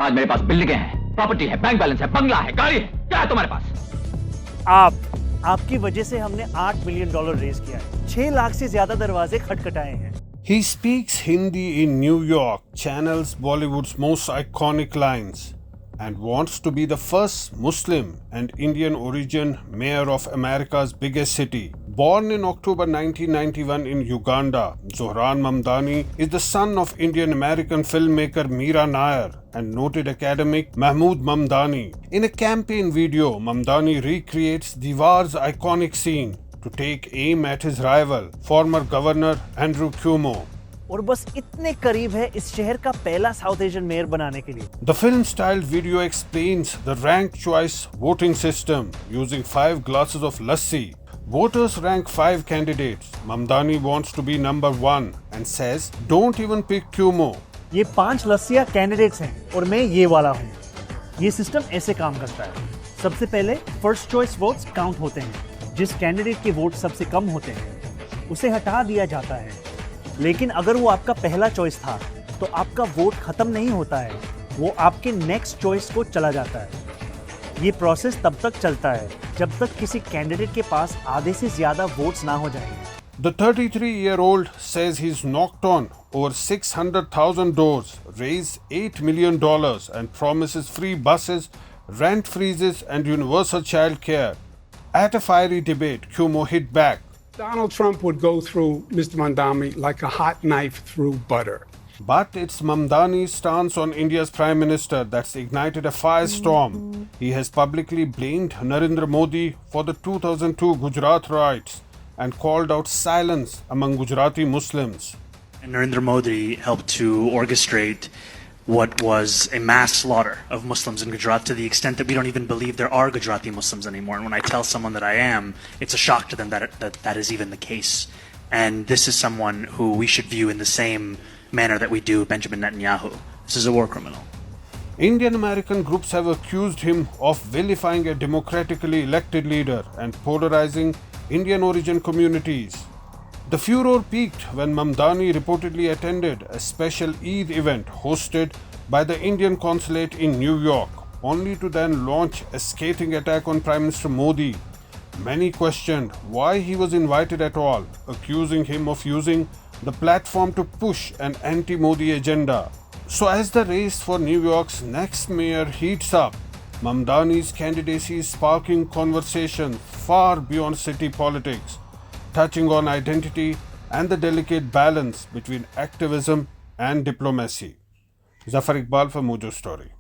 आज मेरे पास बिल्डिंगें हैं, प्रॉपर्टी है, बैंक बैलेंस है, बंगला है, गाड़ी है। क्या है तुम्हारे पास? आपकी वजह से हमने $8 मिलियन रेज किया है। 6 लाख से ज्यादा दरवाजे खटखटाए हैं। He speaks Hindi in New York, channels Bollywood's most iconic lines, and wants to be the first Muslim and Indian origin mayor of America's biggest city. Born in October 1991 in Uganda, Zohran Mamdani is the son of Indian American filmmaker Meera Nair and noted academic Mahmood Mamdani. In a campaign video, Mamdani recreates Diwar's iconic scene to take aim at his rival, former governor Andrew Cuomo. और बस इतने करीब है इस शहर का पहला south Asian mayor बनाने के लिए। The film-styled video explains the ranked choice voting system using 5 glasses of lassi. Voters rank 5 candidates. Mamdani wants to be number 1 and says, "Don't even pick Cuomo." ये 5 लस्सियां कैंडिडेट्स हैं और मैं ये वाला हूँ। ये सिस्टम ऐसे काम करता है। सबसे पहले फर्स्ट चॉइस वोट्स काउंट होते हैं। जिस कैंडिडेट के वोट सबसे कम होते हैं उसे हटा दिया जाता है। लेकिन अगर वो आपका पहला चॉइस था तो आपका वोट खत्म नहीं होता है, वो आपके नेक्स्ट चॉइस को चला जाता है। ये प्रोसेस तब तक चलता है जब तक किसी कैंडिडेट के पास आधे से ज्यादा वोट्स ना हो जाएं। The 33-year-old says he's knocked on over 600,000 doors, raised $8 million and promises free buses, rent freezes and universal child care. At a fiery debate, Cuomo hit back. Donald Trump would go through Mr. Mamdani like a hot knife through butter. But it's Mamdani's stance on India's Prime Minister that's ignited a firestorm. He has publicly blamed Narendra Modi for the 2002 Gujarat riots and called out silence among Gujarati Muslims. And Narendra Modi helped to orchestrate what was a mass slaughter of Muslims in Gujarat to the extent that we don't even believe there are Gujarati Muslims anymore. And when I tell someone that I am, it's a shock to them that is even the case. And this is someone who we should view in the same manner that we do Benjamin Netanyahu. This is a war criminal. Indian American groups have accused him of vilifying a democratically elected leader and polarizing Indian origin communities. The furor peaked when Mamdani reportedly attended a special Eid event hosted by the Indian consulate in New York, only to then launch a scathing attack on Prime Minister Modi. Many questioned why he was invited at all, accusing him of using the platform to push an anti-Modi agenda. So as the race for New York's next mayor heats up, Mamdani's candidacy is sparking conversations far beyond city politics, touching on identity and the delicate balance between activism and diplomacy. Zafar Iqbal for Mojo Story.